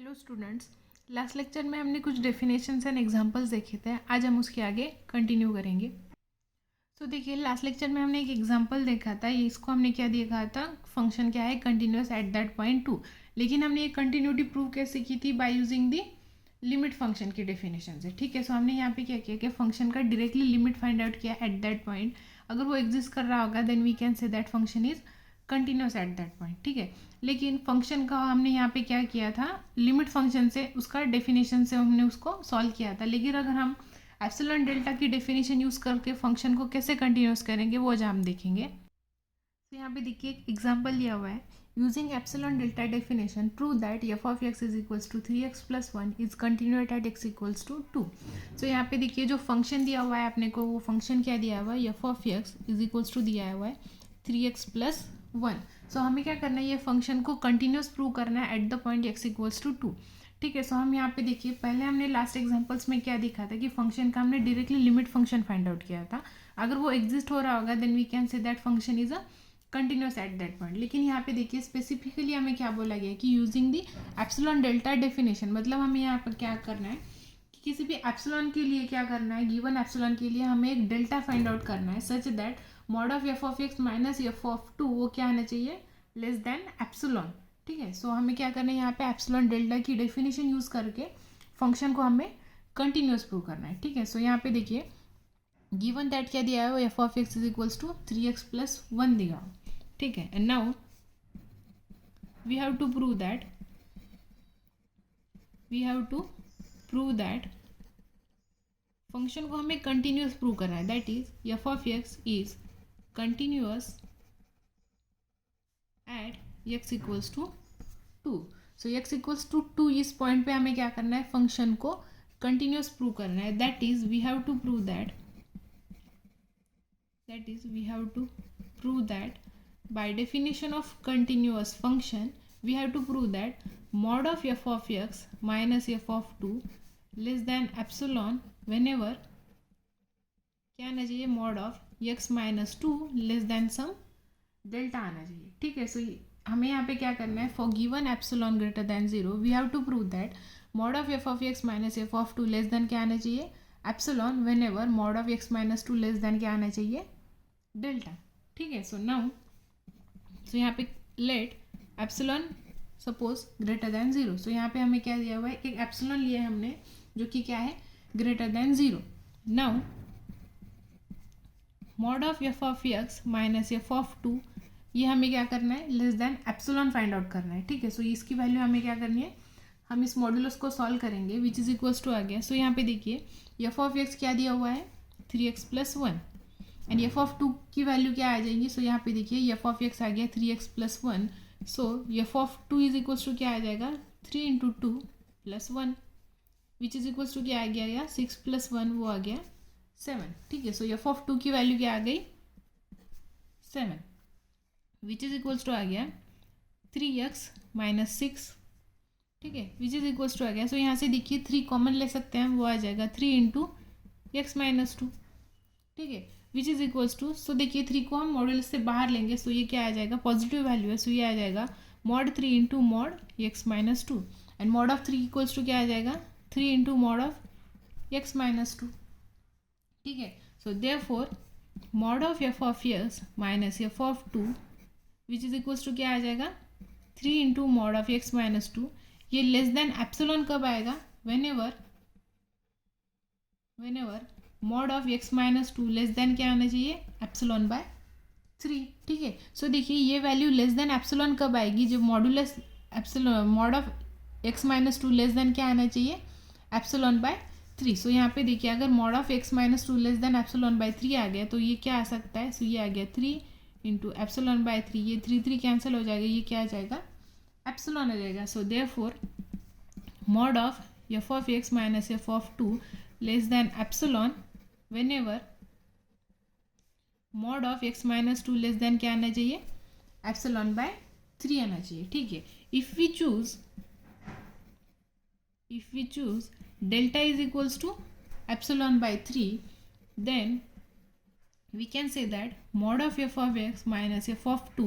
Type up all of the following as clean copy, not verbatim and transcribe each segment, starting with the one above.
Hello students, last lecture में हमने कुछ डेफिनेशंस एंड एग्जांपल्स देखे थे। आज हम उसके आगे कंटिन्यू करेंगे। सो देखिए, लास्ट लेक्चर में हमने एक एग्जांपल देखा था। ये इसको हमने क्या देखा था, फंक्शन क्या है, कंटिन्यूअस एट दैट पॉइंट 2। लेकिन हमने ये कंटिन्यूटी प्रूव कैसे की थी, by using the limit function की डेफिनेशन से। ठीक है, सो हमने यहाँ पे क्या किया कि फंक्शन का डायरेक्टली लिमिट फाइंड आउट किया एट दैट पॉइंट। अगर वो एग्जिस्ट कर रहा होगा then we can say that function is continuous at that point. ठीक है, लेकिन फंक्शन का हमने यहाँ पे क्या किया था, लिमिट फंक्शन से उसका डेफिनेशन से हमने उसको सॉल्व किया था। लेकिन अगर हम एप्सिलॉन डेल्टा की डेफिनेशन यूज़ करके फंक्शन को कैसे कंटिन्यूस करेंगे वो आज हम देखेंगे। तो यहाँ पे देखिए एक एग्जांपल दिया हुआ है, using epsilon delta definition prove that f of x is equals to 3x plus 1 is continuous at x equals to 2। So यहाँ पे देखिए जो फंक्शन दिया हुआ है अपने को, वो फंक्शन क्या दिया हुआ है, f of x is equals to दिया हुआ है 3x प्लस 1। सो हमें क्या करना है, ये फंक्शन को कंटिन्यूस प्रूव करना है at the point x equals to 2। ठीक है, सो हम यहाँ पे देखिए, पहले हमने लास्ट एग्जांपल्स में क्या देखा था कि फंक्शन का हमने directly limit function find out किया था। अगर वो एग्जिस्ट हो रहा होगा then we can say that function is a continuous at that point. लेकिन यहाँ पे देखिए स्पेसिफिकली हमें क्या बोला गया कि using the epsilon delta definition, मतलब हमें यहाँ पर क्या करना है कि किसी भी एप्सिलॉन के लिए क्या करना है, गिवन एप्सिलॉन के लिए हमें एक डेल्टा फाइंड आउट करना है such that mod of f of x minus f of 2 वो क्या आना चाहिए, लेस देन एप्सिलॉन। ठीक है, सो हमें क्या करना है, यहाँ पे एप्सिलॉन डेल्टा की डेफिनेशन यूज करके फंक्शन को हमें कंटिन्यूस प्रूव करना है। ठीक है, सो यहाँ पे देखिए गिवन दैट क्या दिया है, f of x is equals to 3x plus 1 दिया। ठीक है, and now we have to prove that function को हमें कंटिन्यूस प्रूव करना है, that is f of x is continuous at x equals to 2। So x equals to 2 इस point पे हमें क्या करना है, फंक्शन को कंटिन्यूस प्रूव करना है। That is we have to prove that by definition of continuous function we have to prove that mod of f of x minus f of 2 less than epsilon whenever क्या आना चाहिए, mod of x minus 2 less than some delta आना चाहिए। ठीक है, सो हमें यहाँ पे क्या करना है, for given epsilon greater than 0 we have to prove that mod of f of x minus f of 2 less than क्या आना चाहिए, epsilon whenever mod of x minus 2 less than क्या आना चाहिए, delta। ठीक है, सो नाउ सो यहाँ पे let epsilon suppose greater than 0। सो यहाँ पे हमें क्या दिया हुआ है, एक एप्सिलॉन लिया है हमने जो कि क्या है, greater than 0। Now mod of f of x minus f of 2 ये हमें क्या करना है, less than epsilon find out करना है। ठीक है, सो इसकी वैल्यू हमें क्या करनी है, हम इस मॉड्यूलस को सॉल्व करेंगे विच इज इक्वल्स टू आ गया। सो यहाँ पे देखिए एफ ऑफ एक्स क्या दिया हुआ है, 3x plus 1 and f of 2 की वैल्यू क्या आ जाएगी। सो यहाँ पे देखिए एफ ऑफ एक्स आ गया 3x plus 1। So f of 2 is equals to क्या आ जाएगा, 3 into 2 plus 1 which is equals to क्या आ गया, 6 प्लस 1 वो आ गया 7। ठीक है, सो एफ ऑफ 2 की वैल्यू क्या आ गई, 7 विच इज इक्वल्स टू आ गया 3x माइनस 6। ठीक है, विच इज इक्वल्स टू आ गया, सो यहाँ से देखिए 3 कॉमन ले सकते हैं, वो आ जाएगा 3 इंटू एक्स माइनस 2। ठीक है, विच इज इक्वल्स टू, सो देखिए 3 को हम मॉड्यूलस से बाहर लेंगे, सो ये क्या आ जाएगा, पॉजिटिव वैल्यू है, सो ये आ जाएगा mod 3 into mod x minus 2 and mod of 3 equals to क्या आ जाएगा, 3 into mod of x minus 2। ठीक है, so therefore mod of f of x minus f of 2 which is equals to क्या आ जाएगा, 3 into mod of x minus 2। ये less than epsilon कब आएगा, whenever mod of x minus 2 less than क्या आना चाहिए, एप्सिलॉन बाय 3। ठीक है, सो देखिए ये वैल्यू लेस देन एप्सिलॉन कब आएगी, जब modulus epsilon mod of x minus 2 less than क्या आना चाहिए, एप्सिलॉन बाय 3। सो यहाँ पे देखिए अगर mod of x minus 2 less than epsilon by 3 आ गया तो ये क्या आ सकता है, सो ये आ गया 3 इंटू एप्सिलॉन बाय 3, ये 3 कैंसिल हो जाएगा, ये क्या आ जाएगा, एप्सिलॉन आ जाएगा। सो therefore mod of f of x minus f of 2 less than epsilon whenever mod of x minus 2 less than क्या आना चाहिए, एप्सिलॉन बाय 3 आना चाहिए। ठीक है, if we choose delta is equals to epsilon by 3 then we can say that mod of f of x minus f of 2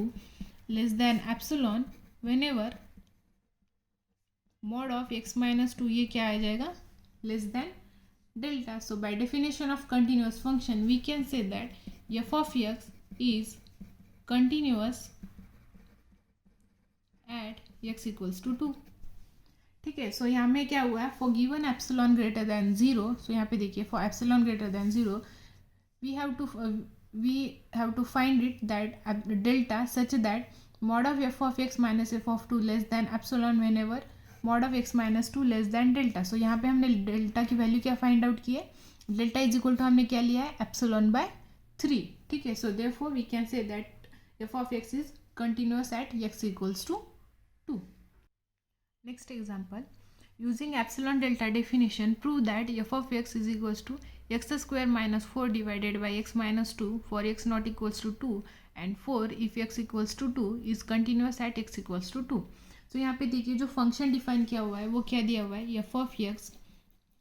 less than epsilon whenever mod of x minus two, ये क्या आ जाएगा, less than delta. So by definition of continuous function we can say that f of x is continuous at x equals to 2. ठीक है. So यहाँ में क्या हुआ है, for given epsilon greater than 0. सो यहाँ पे देखिए for epsilon greater than 0 we have to find it that delta such that mod of f of x minus f of 2 less than epsilon whenever mod of x minus 2 less than delta. सो यहाँ पे हमने delta की value क्या find out की है, delta is equal to हमने क्या लिया है, एप्सिलॉन बाय 3. ठीक है. So therefore we can say that f of x is continuous at x equals to 2. Next example, using epsilon delta definition, prove that f of x is equals to x square minus 4 divided by x minus 2 for x not equals to 2 and 4 if x equals to 2 is continuous at x equals to 2. तो यहाँ पे देखिए जो function define किया हुआ है वो क्या दिया हुआ है, f of x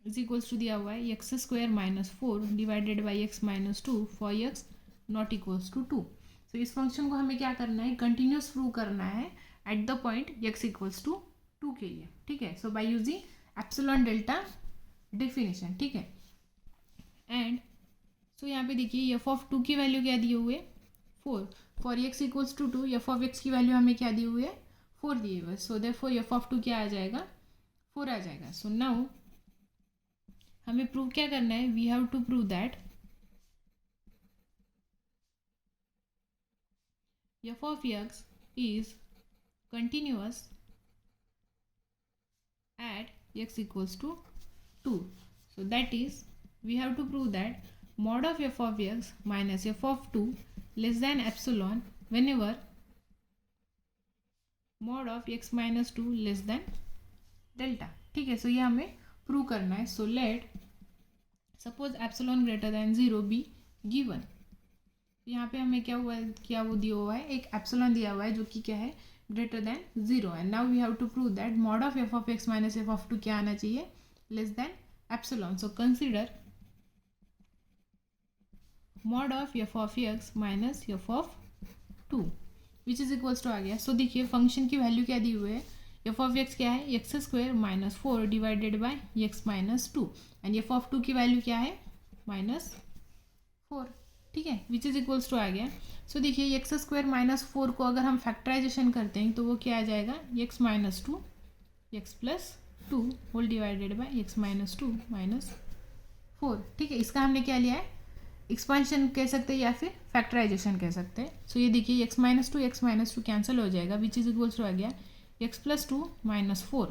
is equals to दिया हुआ है x square minus 4 divided by x minus 2 for x not equals to 2. तो इस फंक्शन को हमें क्या करना है, कंटिन्यूस प्रूव करना है at the point x equals to 2 के लिए. ठीक है. So by using epsilon delta definition. ठीक है. एंड सो यहाँ पे देखिए एफ ऑफ 2 की वैल्यू क्या दी हुई है, 4. For x equals to 2 f of x की वैल्यू हमें क्या दी हुई है, 4 दी हुई है. सो देयरफॉर एफ ऑफ 2 क्या आ जाएगा, 4 आ जाएगा. सो नाउ हमें प्रूव क्या करना है, we have to prove that f of x is continuous at x equals to 2. So that is we have to prove that mod of f of x minus f of 2 less than epsilon whenever mod of x minus 2 less than delta. ठीक है. सो ये हमें prove करना है. So let suppose epsilon greater than 0 be given. यहाँ पे हमें क्या हुआ, क्या वो दिया हुआ है, एक एप्सिलॉन दिया हुआ है जो कि क्या है, greater than 0. and now we have to prove that mod of f of x minus f of 2 क्या आना चाहिए, less than epsilon. so consider mod of f of x minus f of 2 which is equals to आ गया. so देखिए function की value क्या दी हुई है, f of x क्या है, x square minus 4 divided by x minus 2 and f of 2 की value क्या है, -4. ठीक है. विच इज इक्वल्स टू आ गया. सो देखिए एक्स स्क्वायर माइनस 4 को अगर हम फैक्टराइजेशन करते हैं तो वो क्या आ जाएगा, x minus 2 x plus 2 whole divided by x minus 2 minus 4. ठीक है. इसका हमने क्या लिया है, एक्सपांशन कह सकते हैं या फिर फैक्टराइजेशन कह सकते हैं. सो ये देखिए एक्स माइनस 2 कैंसिल हो जाएगा, विच इज इक्वल्स टू आ गया x plus 2 minus 4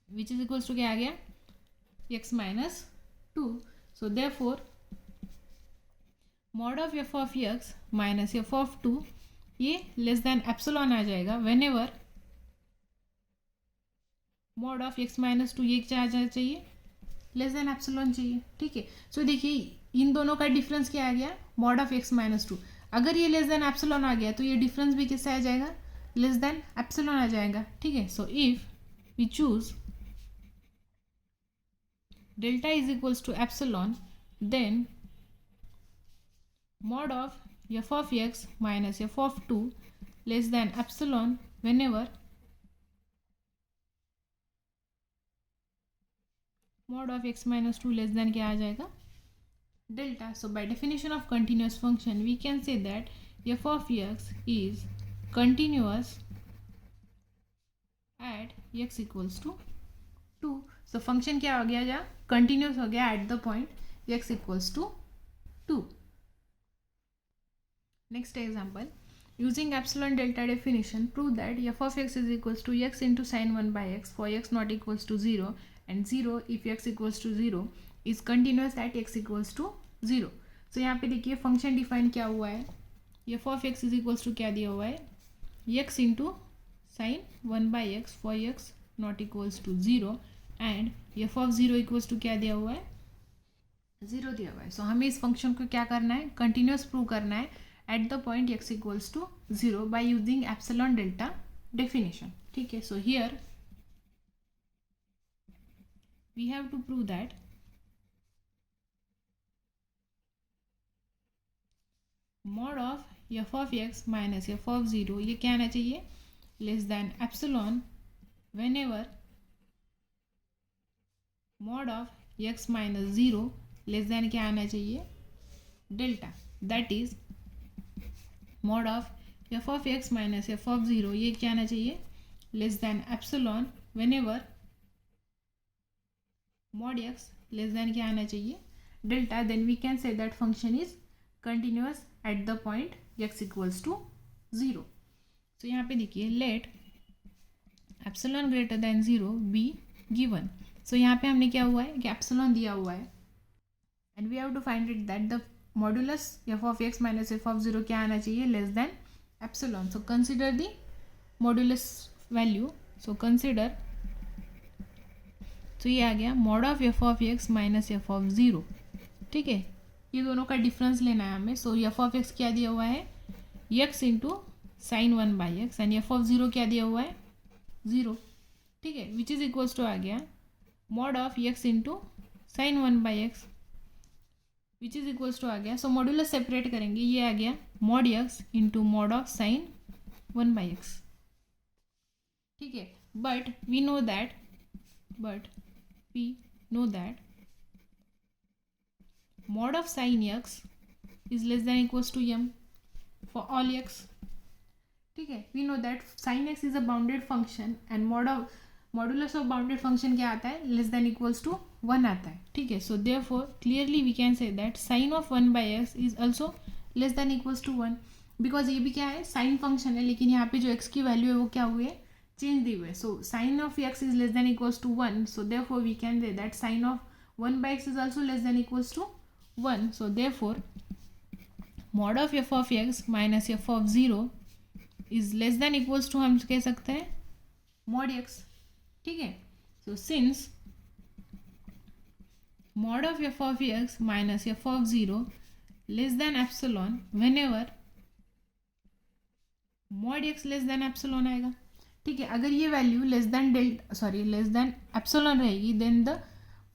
which is equals to क्या आ गया, x minus 2. So therefore mod of f of x minus f of 2 ये लेस देन एप्सिलॉन आ जाएगा whenever mod of x minus 2 ये क्या आ जाना चाहिए, लेस देन एप्सिलॉन चाहिए. ठीक है. सो देखिए इन दोनों का डिफरेंस क्या आ गया, mod of x माइनस 2. अगर ये लेस देन एप्सिलॉन आ गया तो ये डिफरेंस भी किससे आ जाएगा, लेस देन एप्सिलॉन आ जाएगा. ठीक है. So if we choose delta is equals to epsilon then mod of f of x minus f of 2 less than epsilon whenever mod of x minus 2 less than क्या आ जाएगा, delta. so by definition of continuous function we can say that f of x is continuous at x equals to 2. so function क्या हो गया, जा continuous हो गया at the point x equals to 2. Next example, using epsilon delta definition, prove that f of x is equals to x into sin 1 by x for x not equals to 0 and 0 if x equals to 0 is continuous at x equals to 0. so यहाँ पे देखिए function define क्या हुआ है, f of x is equals to क्या दिया हुआ है, x into sin 1 by x for x not equals to 0 and f of 0 equals to क्या दिया हुआ है, 0 दिया हुआ है. so हमें इस फंक्शन को क्या करना है, कंटिन्यूस प्रूव करना है at the point x equals to 0 by using epsilon delta definition. ठीक है. so here we have to prove that mod of f of x minus f of 0 ये क्या आना चाहिए, less than epsilon whenever mod of x minus zero less than क्या आना चाहिए, delta, that is mod of f of x minus f of zero, ये क्या आना चाहिए, less than epsilon whenever mod x less than क्या आना चाहिए, delta, then we can say that function is continuous at the point x equals to zero. So यहाँ पे देखिए let epsilon greater than zero be given. सो यहाँ पे हमने क्या हुआ है कि एप्सिलॉन दिया हुआ है and we have to find it that the modulus f of x minus f of zero क्या आना चाहिए, less than epsilon. So consider the modulus value. So consider, तो ये आ गया mod of f of x minus f of zero. ठीक है, ये दोनों का डिफरेंस लेना है हमें. सो एफ ऑफ एक्स क्या दिया हुआ है, x into sine one by x, and f of zero क्या दिया हुआ है, ज़ीरो. ठीक है, विच इज़ इक्वल्स टू आ गया mod of x into sine one by x, which is equals to आ गया. सो मॉड्यूलस सेपरेट करेंगे, ये आ गया mod x into mod of sine one by x. ठीक है, but we know that mod of sin x is less than equals to m for all x. ठीक है, we know that sin x is a bounded function and modulus of bounded function क्या आता है, less than equals to 1 आता है. ठीक है, so therefore clearly we can say that sin of 1 by x is also less than equals to 1, because ये भी क्या है, sin function है, लेकिन यहाँ पे जो x की वैल्यू है वो क्या हुई है, चेंज दी हुई है. सो sin of x is less than equals to 1, so therefore we can say that sin of 1 by x is also less than equals to 1. So therefore mod of f of x minus f of 0 is less than equals to हम कह सकते हैं mod x. ठीक है, so since mod of f of x minus f of 0 less than epsilon whenever mod x less than epsilon आएगा. ठीक है, अगर ये value less than less than epsilon रहेगी, then the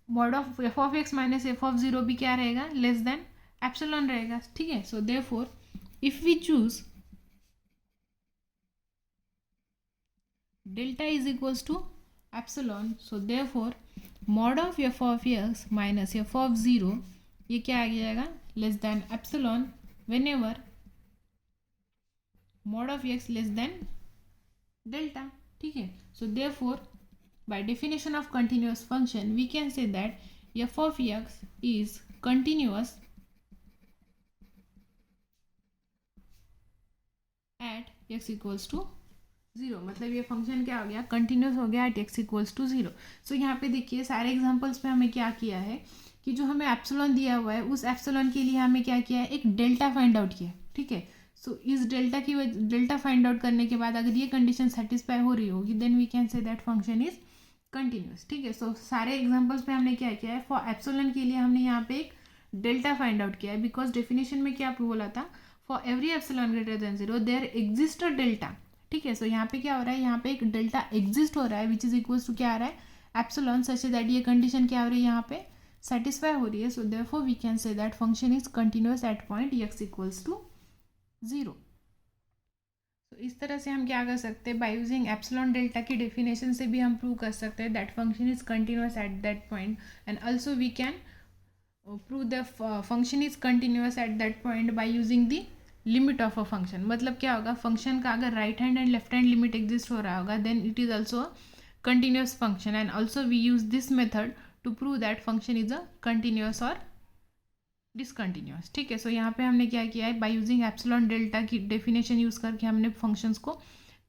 mod of f of x minus f of zero भी क्या रहेगा, less than epsilon रहेगा. ठीक है, so therefore if we choose delta is equals to epsilon, so therefore mod of f of x minus f of zero ये क्या आ जाएगा, less than epsilon whenever mod of x less than delta. ठीक है, so therefore by definition of continuous function we can say that f of x is continuous at x equals to 0. मतलब ये function क्या हो गया, continuous हो गया at x equals to 0. सो यहाँ पे देखिए सारे एग्जांपल्स में हमें क्या किया है कि जो हमें एप्सिलॉन दिया हुआ है उस एप्सिलॉन के लिए हमें क्या किया है, एक डेल्टा फाइंड आउट किया. ठीक है, सो इस डेल्टा फाइंड आउट करने के बाद अगर ये कंडीशन सेटिस्फाई हो रही होगी then we can say that function is continuous. ठीक है, सो सारे एग्जांपल्स पे हमने क्या किया है, फॉर एप्सिलॉन के लिए हमने यहाँ पे एक डेल्टा फाइंड आउट किया है, बिकॉज डेफिनेशन में क्या बोला था, for every epsilon greater than 0 there exist a delta. ठीक है, सो यहाँ पे क्या हो रहा है, यहाँ पे एक डेल्टा एग्जिस्ट हो रहा है विच इज इक्वल्स टू क्या आ रहा है, एप्सिलॉन, सच दैट ये कंडीशन क्या हो रही है, यहाँ पे सेटिस्फाई हो रही है. So therefore we can say that function is continuous at point x equals to 0. तो इस तरह से हम क्या कर सकते हैं, बाय यूजिंग एप्सिलॉन डेल्टा की डेफिनेशन से भी हम प्रूव कर सकते हैं that function is continuous at that point, and also we can prove the function is continuous at that point by using the limit of a function. मतलब क्या होगा, फंक्शन का अगर right hand and left hand limit exist हो रहा होगा then it is also a continuous function, and also we use this method to prove that function is a continuous और discontinuous. ठीक है, सो यहाँ पे हमने क्या किया है, बाय यूजिंग एप्सिलॉन डेल्टा की डेफिनेशन यूज़ करके हमने फंक्शंस को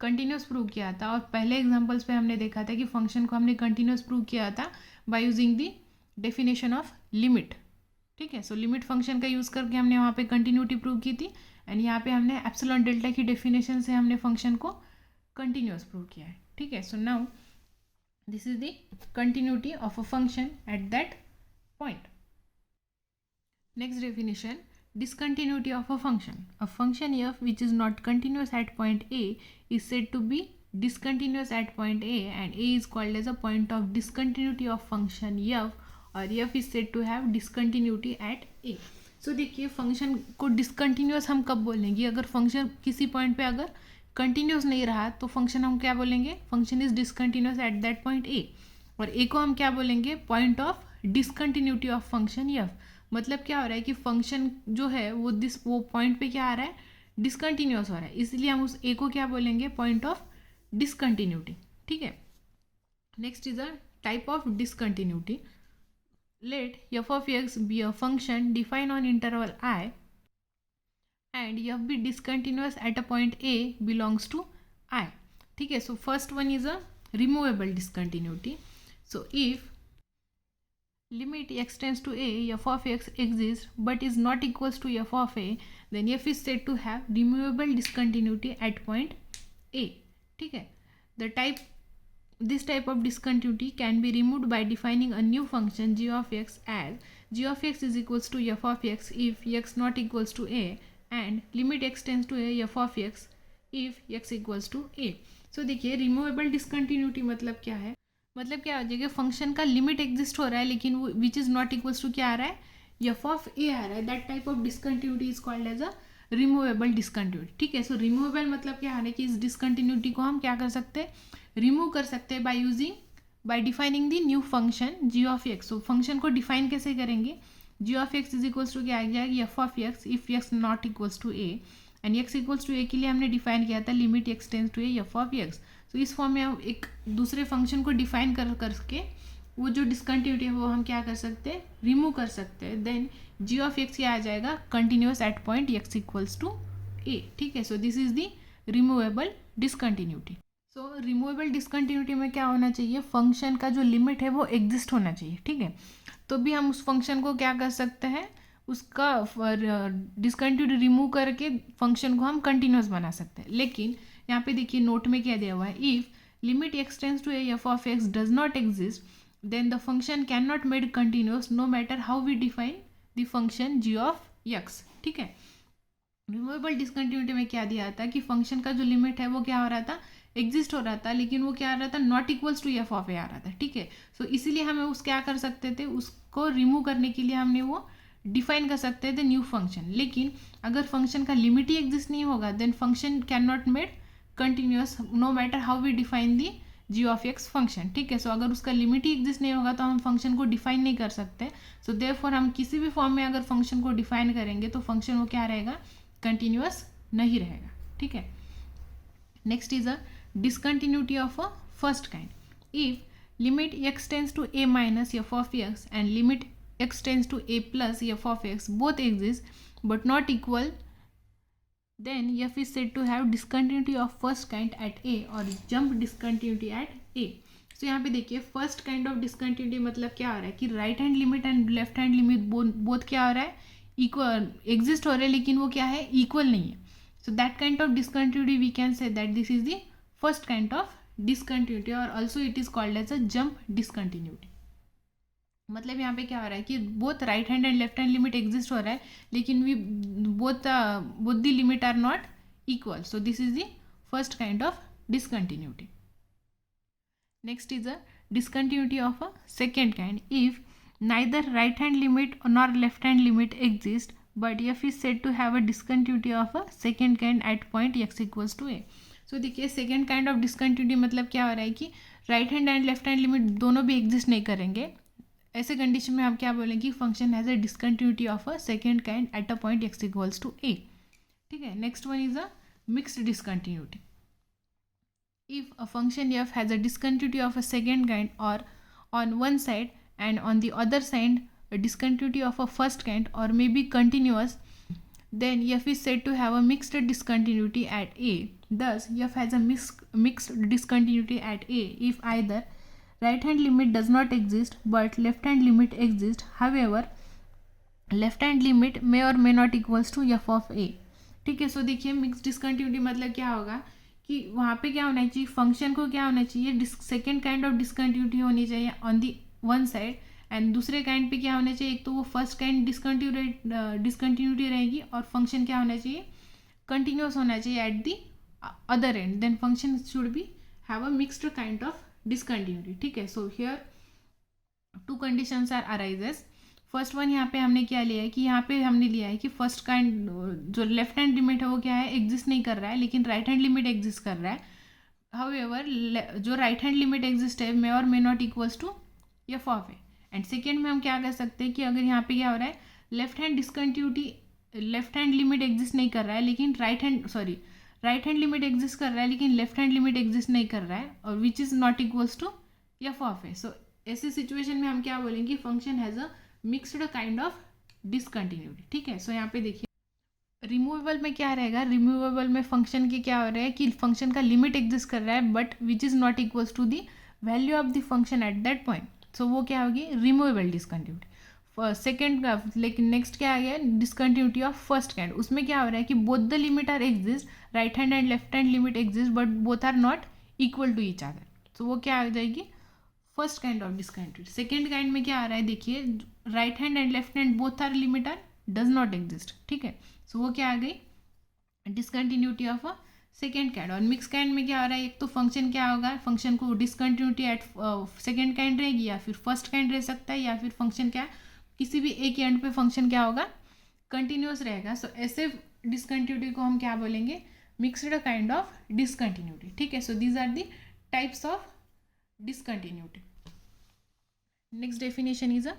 कंटिन्यूस प्रूव किया था. और पहले एग्जांपल्स पे हमने देखा था कि फंक्शन को हमने कंटिन्यूस प्रूव किया था by using the definition of limit. ठीक है, सो लिमिट फंक्शन का यूज़ करके हमने वहाँ पे कंटिन्यूटी प्रूव की थी, एंड यहाँ पे हमने एप्सिलॉन डेल्टा की डेफिनेशन से हमने फंक्शन को कंटिन्यूस प्रूव किया है. ठीक है, so now this is the continuity of a function at that point. Next definition, discontinuity of a function. A function f which is not continuous at point A is said to be discontinuous at point A, and A is called as a point of discontinuity of function f, or f is said to have discontinuity at A. So देखिए function को discontinuous हम कब बोलेंगे, अगर function किसी point पे अगर continuous नहीं रहा तो फंक्शन हम क्या बोलेंगे, function is discontinuous eight that point A. और ए को हम क्या बोलेंगे, point of discontinuity of function F. मतलब क्या हो रहा है कि फंक्शन जो है वो पॉइंट पे क्या आ रहा है, डिसकंटिन्यूअस हो रहा है, इसलिए हम उस ए को क्या बोलेंगे, पॉइंट ऑफ डिसकंटिन्यूटी। ठीक है, next is a type of discontinuity. Let f of x be a function defined on interval I and f be discontinuous at a point A belongs to I. ठीक है, so first one is a removable discontinuity. So if limit x tends to A, f of x exists but is not equals to f of A, then f is said to have removable discontinuity at point A. ठीक है, this type of discontinuity can be removed by defining a new function g of x as g of x is equals to f of x if x not equals to a and limit x tends to a f of x if x equals to a. So देखिए removable discontinuity मतलब क्या है, मतलब क्या हो जाएगा, function का limit exist हो रहा है लेकिन वो which is not equals to क्या आ रहा है, एफ ऑफ ए आ रहा है. That type of discontinuity is called as a removable discontinuity. ठीक है, सो रिमूवेबल मतलब क्या है कि इस डिसकंटिन्यूटी को हम क्या कर सकते हैं, रिमूव कर सकते हैं by defining the new function g of x. तो फंक्शन को डिफाइन कैसे करेंगे, g of x is equals to क्या आ जाएगा, f of x if x not equals to a and x equals to a के लिए हमने डिफाइन किया था limit x tends to a f of x. तो इस फॉर्म में हम एक दूसरे फंक्शन को डिफाइन करके वो जो डिसकंटिन्यूटी है वो हम क्या कर सकते हैं, रिमूव कर सकते हैं. देन जी ऑफ एक्स क्या आ जाएगा, continuous at point x equals to a. ठीक है, so this is the removable discontinuity. So removable discontinuity में क्या होना चाहिए, फंक्शन का जो लिमिट है वो एग्जिस्ट होना चाहिए. ठीक है, तो भी हम उस फंक्शन को क्या कर सकते हैं, उसका डिसकंटिन्यूटी रिमूव करके फंक्शन को हम कंटिन्यूअस बना सकते हैं. लेकिन यहाँ पे देखिए नोट में क्या दिया हुआ है, if limit x tends to a f of x does not exist then the function can not made continuous no matter how we define the function g of x. ठीक है, रिमूवेबल डिसकंटिन्यूटी में क्या दिया था कि function का जो limit है वो क्या हो रहा था, एग्जिस्ट हो रहा था लेकिन वो क्या आ रहा था, not equals to f of a आ रहा था. ठीक है, सो इसीलिए हमें उस क्या कर सकते थे, उसको रिमूव करने के लिए हमने वो डिफाइन कर सकते थे न्यू फंक्शन. लेकिन अगर फंक्शन का लिमिट ही एग्जिस्ट नहीं होगा then function can not made continuous no matter how we define the g of x function. ठीक है, सो अगर उसका लिमिट ही एग्जिस्ट नहीं होगा तो हम फंक्शन को डिफाइन नहीं कर सकते. सो देयरफॉर हम किसी भी फॉर्म में अगर फंक्शन को डिफाइन करेंगे तो फंक्शन वो क्या रहेगा, कंटिन्यूअस नहीं रहेगा. ठीक है, next is a discontinuity of a first kind. If limit x tends to a minus f of x and limit x tends to a plus f of x both exist but not equal, then f is said to have discontinuity of first kind at a or jump discontinuity at a. So यहाँ पे देखिए first kind of discontinuity मतलब क्या हो रहा है कि right hand limit and left hand limit both क्या हो रहा है, इक्वल एग्जिस्ट हो रहे हैं लेकिन वो क्या है, इक्वल नहीं है. So that kind of discontinuity we can say that this is the first kind of discontinuity और also it is called as a jump discontinuity. मतलब यहाँ पे क्या हो रहा है कि both right hand and left hand limit exist हो रहा है लेकिन we both the limit are not equal. So this is the first kind of discontinuity. Next is a discontinuity of a second kind. If neither right hand limit nor left hand limit exist but f is said to have a discontinuity of a second kind at point x equals to a. सो देखिए second kind of discontinuity मतलब क्या हो रहा है कि right hand and left hand limit दोनों भी exist नहीं करेंगे. ऐसे कंडीशन में हम क्या बोलेंगे, function has a discontinuity of a second kind at a point x equals to a. ठीक है, next one is a mixed discontinuity. If a function f has a discontinuity of a second kind और on one side and on the other side a discontinuity of a first kind or may be continuous, then f is said to have a mixed discontinuity at a. Thus f has a mixed discontinuity at a if either right hand limit does not exist but left hand limit exists. However left hand limit may or may not equals to f of a. ठीक है, सो देखिए mix discontinuity मतलब क्या होगा कि वहाँ पे क्या होना चाहिए, फंक्शन को क्या होना चाहिए, सेकेंड काइंड ऑफ डिसकंटिन्यूटी होनी चाहिए on the one side and दूसरे काइंड पे क्या होना चाहिए, एक तो वो फर्स्ट काइंड डिसकंटिन्यूटी रहेगी और फंक्शन क्या होना चाहिए, कंटिन्यूअस होना चाहिए at the other end. Then function should be have a mixed kind of discontinuity. ठीक है, so here two conditions are arises. First one यहाँ पे हमने क्या लिया है कि यहाँ पे हमने लिया है कि फर्स्ट काइंड जो लेफ्ट हैंड लिमिट है वो क्या है, एग्जिस्ट नहीं कर रहा है लेकिन राइट हैंड लिमिट एग्जिस्ट कर रहा है. हाउएवर जो राइट हैंड लिमिट एग्जिस्ट है मे और may not equals to f of a. And second में हम क्या कर सकते हैं कि अगर यहाँ पे क्या हो रहा है, left hand discontinuity, left hand limit exist नहीं कर रहा है लेकिन राइट हैंड लिमिट एग्जिस्ट कर रहा है लेकिन लेफ्ट हैंड लिमिट एग्जिस्ट नहीं कर रहा है, और which is not equals to f of a. So ऐसी सिचुएशन में हम क्या बोलेंगे, function has a mixed kind of discontinuity. ठीक है, सो यहाँ पे देखिए रिमूवेबल में क्या रहेगा, रिमूवेबल में फंक्शन की क्या हो रहा है कि फंक्शन का लिमिट एग्जिस्ट कर रहा है but which is not equals to the value of the function at that point, so वो क्या होगी, रिमूवेबल डिसकंटिन्यूटी। सेकेंड का लेकिन नेक्स्ट क्या आ गया, डिसकंटिन्यूटी ऑफ फर्स्ट काइंड। उसमें क्या हो रहा है कि both the limit are exist, right hand and left hand limit exist but both are not equal to each other, so वो क्या आ जाएगी, first kind of discontinuity. Second kind में क्या आ रहा है, देखिए right hand and left hand both are limit are does not exist. ठीक है, सो वो क्या आ गई, discontinuity of a second kind. और मिक्स काइंड में क्या हो रहा है, एक तो फंक्शन क्या होगा, फंक्शन को डिसकंटिन्यूटी एट सेकेंड काइंड रहेगी या फिर फर्स्ट काइंड रह सकता है, या फिर फंक्शन क्या किसी भी एक एंड पे फंक्शन क्या होगा, कंटिन्यूस रहेगा। सो ऐसे डिसकंटिन्यूटी को हम क्या बोलेंगे, मिक्सड काइंड ऑफ डिसकंटिन्यूटी। ठीक है, so these are the types of discontinuity. Next definition is a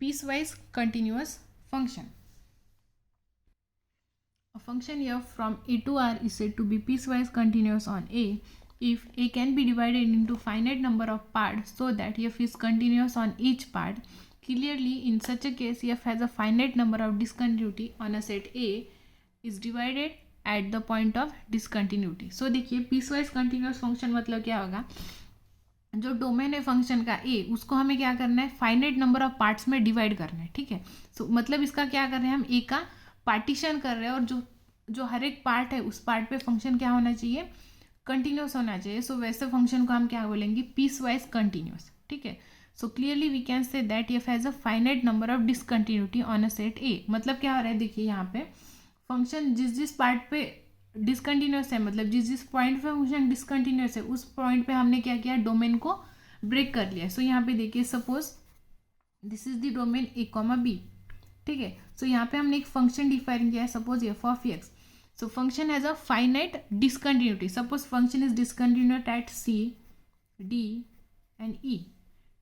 piecewise continuous function. A function f from a to r is said to be piecewise continuous on a if a can be divided into finite number of parts so that f is continuous on each part. Clearly, in such a case, f has a finite number of discontinuity on a set A is divided at the point of discontinuity. So देखिए piecewise continuous function मतलब क्या होगा, जो domain है function का ए, उसको हमें क्या करना है, फाइनाइट नंबर ऑफ पार्ट्स में डिवाइड करना है। ठीक है, सो मतलब इसका क्या कर रहे हैं, हम ए का पार्टीशन कर रहे हैं और जो हर एक पार्ट है उस पार्ट पे फंक्शन क्या होना चाहिए, कंटिन्यूस होना चाहिए। सो वैसे फंक्शन को हम क्या बोलेंगे, पीस वाइज कंटिन्यूस। ठीक है, so clearly we can say that f has a finite number of discontinuity on a set a. मतलब क्या हो रहा है, देखिए यहाँ पे फंक्शन जिस पार्ट पे डिसकंटिन्यूस है, मतलब जिस पॉइंट पे फंक्शन डिसकंटिन्यूस है उस पॉइंट पे हमने क्या किया, डोमेन को ब्रेक कर लिया। सो यहाँ पे देखिए suppose this is the domain a comma b. ठीक है, सो यहाँ पे हमने एक फंक्शन डिफाइन किया है, suppose f of x. So function has a finite discontinuity, suppose function is discontinuous at c d and e.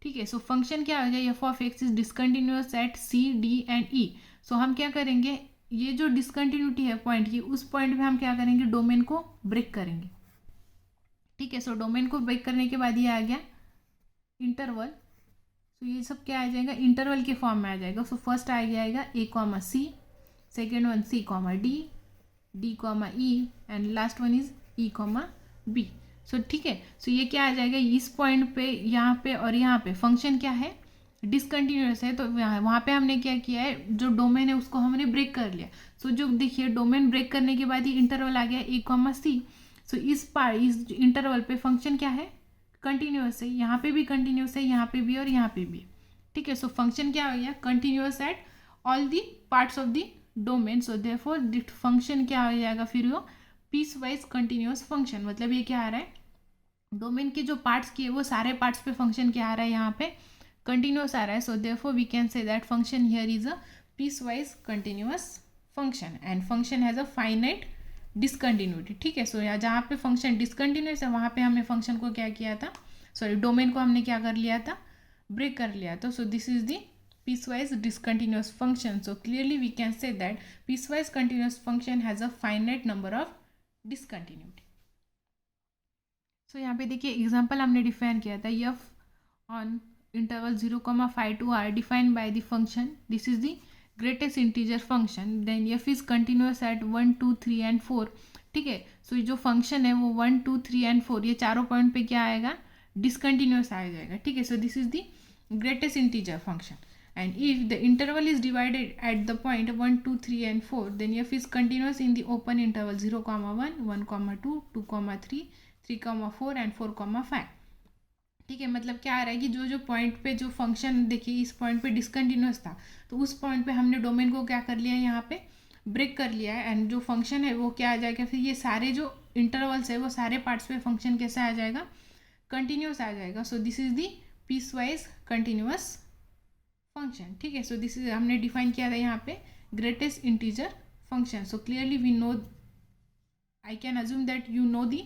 ठीक है, सो फंक्शन क्या हो गया, f of x is discontinuous at c d and e. So हम क्या करेंगे, ये जो डिसकंटिन्यूटी है पॉइंट की, उस पॉइंट पे हम क्या करेंगे, डोमेन को ब्रेक करेंगे। ठीक है, सो डोमेन को ब्रेक करने के बाद ये आ गया इंटरवल। सो ये सब क्या आ जाएगा, इंटरवल के फॉर्म में आ जाएगा। सो फर्स्ट आ जाएगा a comma c, second one c comma d, d comma e and last one is e comma b. So ठीक है, सो ये क्या आ जाएगा, इस पॉइंट पे, यहाँ पे और यहाँ पे फंक्शन क्या है, डिसकंटिन्यूस है। तो वहाँ पे हमने क्या किया है, जो डोमेन है उसको हमने ब्रेक कर लिया। सो जो देखिए डोमेन ब्रेक करने के बाद ही इंटरवल आ गया ए कॉमा सी। सो इस इंटरवल पे फंक्शन क्या है, कंटिन्यूस है, यहाँ पे भी कंटिन्यूस है, यहाँ पे भी और यहाँ पे भी। ठीक है, सो फंक्शन क्या हो गया, continuous at all the parts of the domain. So therefore that function क्या हो जाएगा, फिर वो पीस वाइज कंटिन्यूस फंक्शन। मतलब ये क्या आ रहा है, डोमेन के जो पार्ट्स किए वो सारे पार्ट्स पे फंक्शन क्या आ रहा है, यहाँ पे कंटिन्यूस आ रहा है। So therefore we can say that function here is a piecewise continuous function and function has a finite discontinuity. ठीक है, सो यहाँ जहाँ पे फंक्शन डिसकंटिन्यूस है वहाँ पे हमने फंक्शन को क्या किया था, सॉरी डोमेन को हमने क्या कर लिया था, ब्रेक कर लिया था। सो this is the piecewise discontinuous function. So clearly we can say that piecewise continuous function has a finite number of discontinuity. So यहाँ पे देखिए एग्जाम्पल हमने डिफाइन किया था, f on interval 0,5 to r defined by the function, this is the greatest integer function, then f is continuous at 1 2 3 and 4. ठीक है, सो जो function है वो 1 2 3 and 4 ये चारों पॉइंट पे क्या आएगा, डिसकंटिन्यूस आ जाएगा। ठीक है, so this is the greatest integer function and if the interval is divided at the point 1 2 3 and 4 then f is continuous in the open interval 0,1 1,2 2,3 3,4 and 4,5. ठीक है, मतलब क्या आ रहा है कि जो पॉइंट पे जो फंक्शन देखिए इस पॉइंट पे डिसकंटिन्यूस था तो उस पॉइंट पे हमने डोमेन को क्या कर लिया है, यहाँ पे ब्रेक कर लिया है एंड जो फंक्शन है वो क्या आ जाएगा, फिर ये सारे जो इंटरवल्स है वो सारे पार्ट्स पे फंक्शन कैसा आ जाएगा, कंटिन्यूस आ जाएगा। So this is the piecewise continuous function. ठीक है, सो दिस इज हमने डिफाइन किया था यहाँ पे greatest integer function. So clearly we know, I can assume that you know the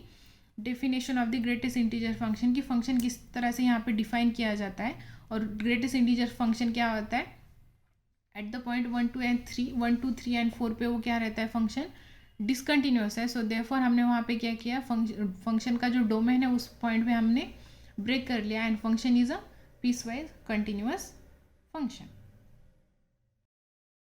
definition of the greatest integer function की function किस तरह से यहाँ पे डिफाइन किया जाता है, और ग्रेटेस्ट इंटीजर फंक्शन क्या होता है at the point 1 2 and 3 1 2 3 and 4 पे वो क्या रहता है, फंक्शन डिसकंटिन्यूस है। सो देयरफॉर हमने वहाँ पे क्या किया, फंक्शन का जो डोमेन है उस पॉइंट पे हमने ब्रेक कर लिया, and function is a piecewise continuous function.